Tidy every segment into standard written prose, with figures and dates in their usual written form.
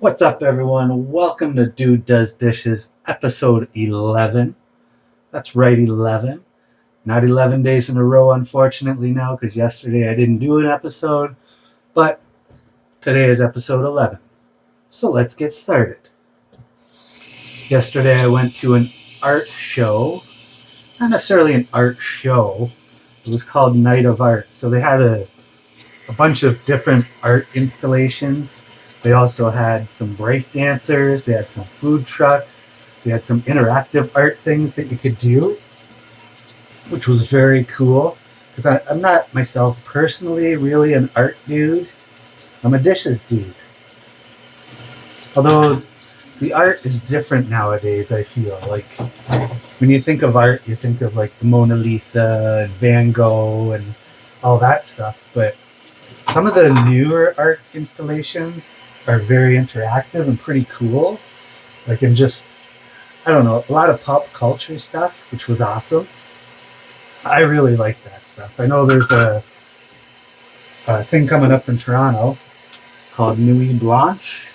What's up, everyone? Welcome to Dude Does Dishes, episode 11. That's right, 11. Not 11 days in a row, unfortunately, now, because yesterday I didn't do an episode, but today is episode 11. So let's get started. Yesterday I went to an art show. Not necessarily an art show, it was called Night of Art. So they had a bunch of different art installations. They also had some break dancers, they had some food trucks, they had some interactive art things that you could do, which was very cool. Because I'm not myself personally really an art dude, I'm a dishes dude. Although the art is different nowadays, I feel. Like when you think of art, you think of like the Mona Lisa and Van Gogh and all that stuff. But some of the newer art installations are very interactive and pretty cool. Like in just, I don't know, a lot of pop culture stuff, which was awesome. I really like that stuff. I know there's a thing coming up in Toronto called Nuit Blanche,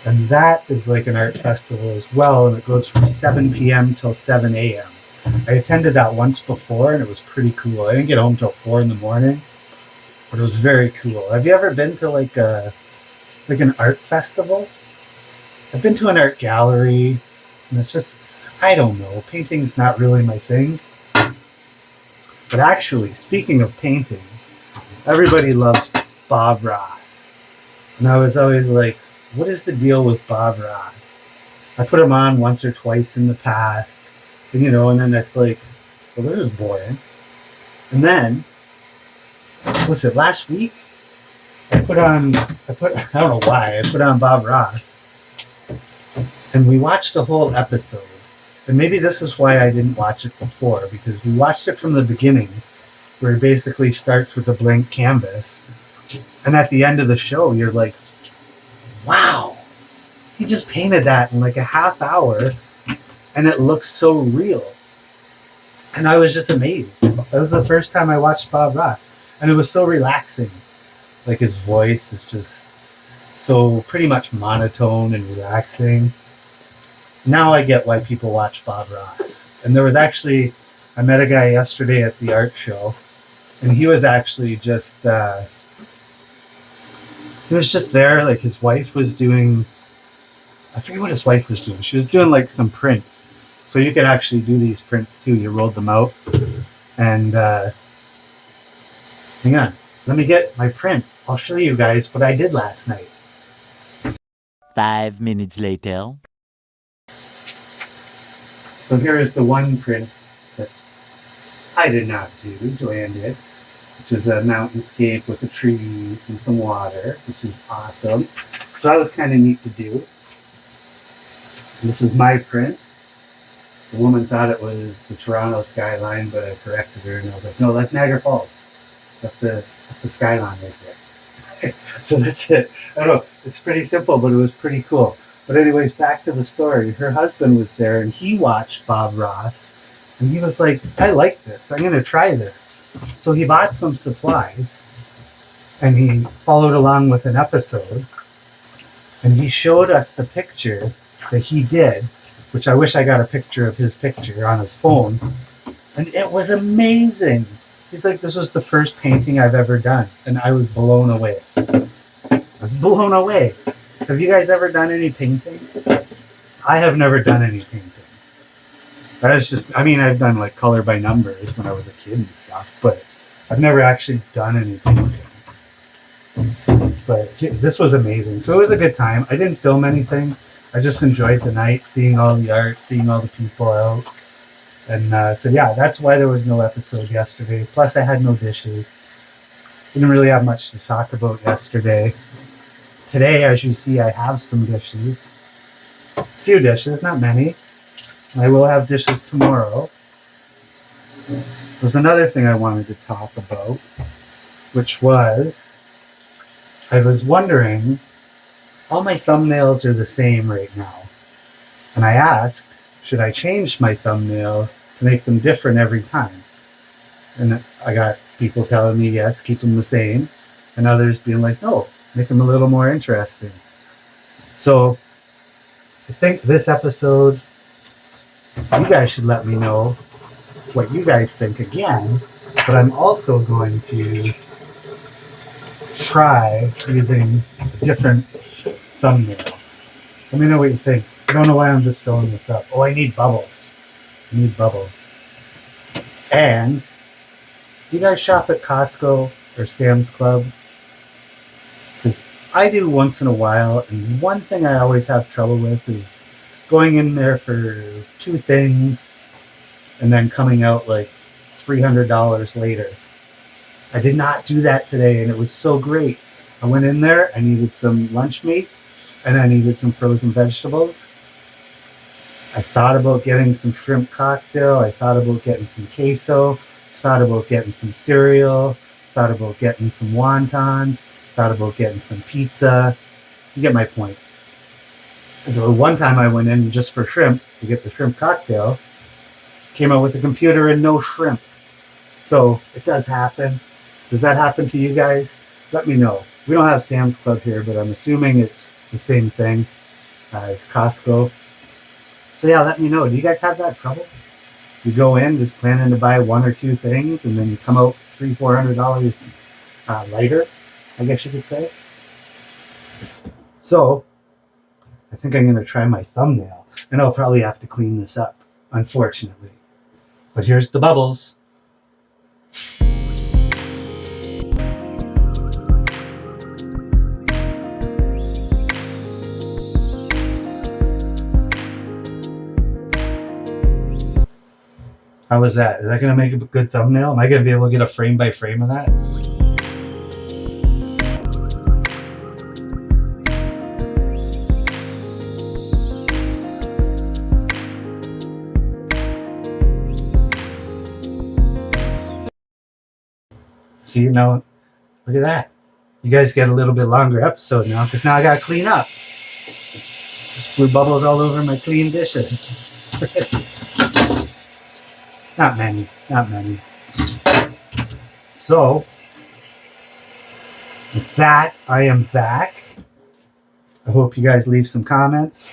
and that is like an art festival as well, and it goes from 7 p.m. till 7 a.m. I attended that once before, and it was pretty cool. I didn't get home till 4 in the morning, but it was very cool. Have you ever been to like an art festival? I've been to an art gallery, and it's just, I don't know, painting's not really my thing. But actually, speaking of painting, everybody loves Bob Ross. And I was always like, what is the deal with Bob Ross? I put him on once or twice in the past, and and then it's like, well, this is boring. And then, was it last week? I don't know why, I put on Bob Ross, and we watched a whole episode. And maybe this is why I didn't watch it before, because we watched it from the beginning, where it basically starts with a blank canvas. And at the end of the show, you're like, wow, he just painted that in like a half hour, and it looks so real. And I was just amazed. That was the first time I watched Bob Ross, and it was so relaxing. Like his voice is just so pretty much monotone and relaxing. Now I get why people watch Bob Ross. And there was actually, I met a guy yesterday at the art show, and he was actually just, he was just there. Like his wife was doing, I forget what his wife was doing. She was doing like some prints. So you could actually do these prints too. You rolled them out. And hang on, let me get my print. I'll show you guys what I did last night. 5 minutes later. So here is the one print that I did not do, Joanne did, which is a mountainscape with the trees and some water, which is awesome. So that was kind of neat to do. And this is my print. The woman thought it was the Toronto skyline, but I corrected her and I was like, no, that's Niagara Falls. That's the skyline right there. So that's it. I don't know. It's pretty simple, but it was pretty cool. But anyways, back to the story. Her husband was there, and he watched Bob Ross, and he was like, I like this. I'm going to try this. So he bought some supplies, and he followed along with an episode, and he showed us the picture that he did, which I wish I got a picture of his picture on his phone, and it was amazing. He's like, this was the first painting I've ever done, and I was blown away. I was blown away. Have you guys ever done any painting? I have never done any painting. That's just, I mean, I've done like color by numbers when I was a kid and stuff, but I've never actually done any painting. But this was amazing. So it was a good time. I didn't film anything. I just enjoyed the night, seeing all the art, seeing all the people out. And so yeah, that's why there was no episode yesterday. Plus I had no dishes. Didn't really have much to talk about yesterday. Today, as you see, I have some dishes. A few dishes, not many. I will have dishes tomorrow. There's another thing I wanted to talk about, which was, I was wondering, all my thumbnails are the same right now. And I asked, should I change my thumbnail to make them different every time? And I got people telling me, yes, keep them the same. And others being like, no, make them a little more interesting. So I think this episode, you guys should let me know what you guys think again. But I'm also going to try using a different thumbnail. Let me know what you think. I don't know why I'm just filling this up. Oh, I need bubbles. I need bubbles. And do you guys shop at Costco or Sam's Club? Because I do once in a while, and one thing I always have trouble with is going in there for 2 things and then coming out like $300 later. I did not do that today, and it was so great. I went in there, I needed some lunch meat, and I needed some frozen vegetables. I thought about getting some shrimp cocktail. I thought about getting some queso. Thought about getting some cereal. Thought about getting some wontons. Thought about getting some pizza. You get my point. One time I went in just for shrimp to get the shrimp cocktail. Came out with the computer and no shrimp. So it does happen. Does that happen to you guys? Let me know. We don't have Sam's Club here, but I'm assuming it's the same thing as Costco. So yeah, let me know. Do you guys have that trouble? You go in just planning to buy 1 or 2 things, and then you come out $300-400 later, I guess you could say. So I think I'm going to try my thumbnail, and I'll probably have to clean this up, unfortunately. But here's the bubbles. How was that? Is that going to make a good thumbnail? Am I going to be able to get a frame by frame of that? See, now, look at that. You guys get a little bit longer episode now, because now I got to clean up. Just blew bubbles all over my clean dishes. Not many. So, with that, I am back. I hope you guys leave some comments,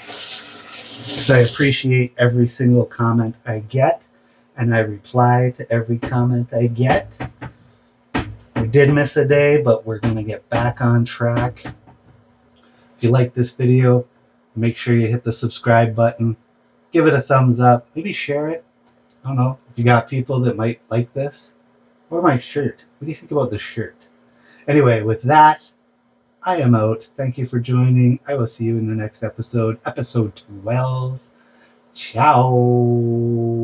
because I appreciate every single comment I get, and I reply to every comment I get. We did miss a day, but we're going to get back on track. If you like this video, make sure you hit the subscribe button. Give it a thumbs up. Maybe share it. I don't know if you got people that might like this. Or my shirt. What do you think about the shirt? Anyway, with that, I am out. Thank you for joining. I will see you in the next episode. Episode 12. Ciao.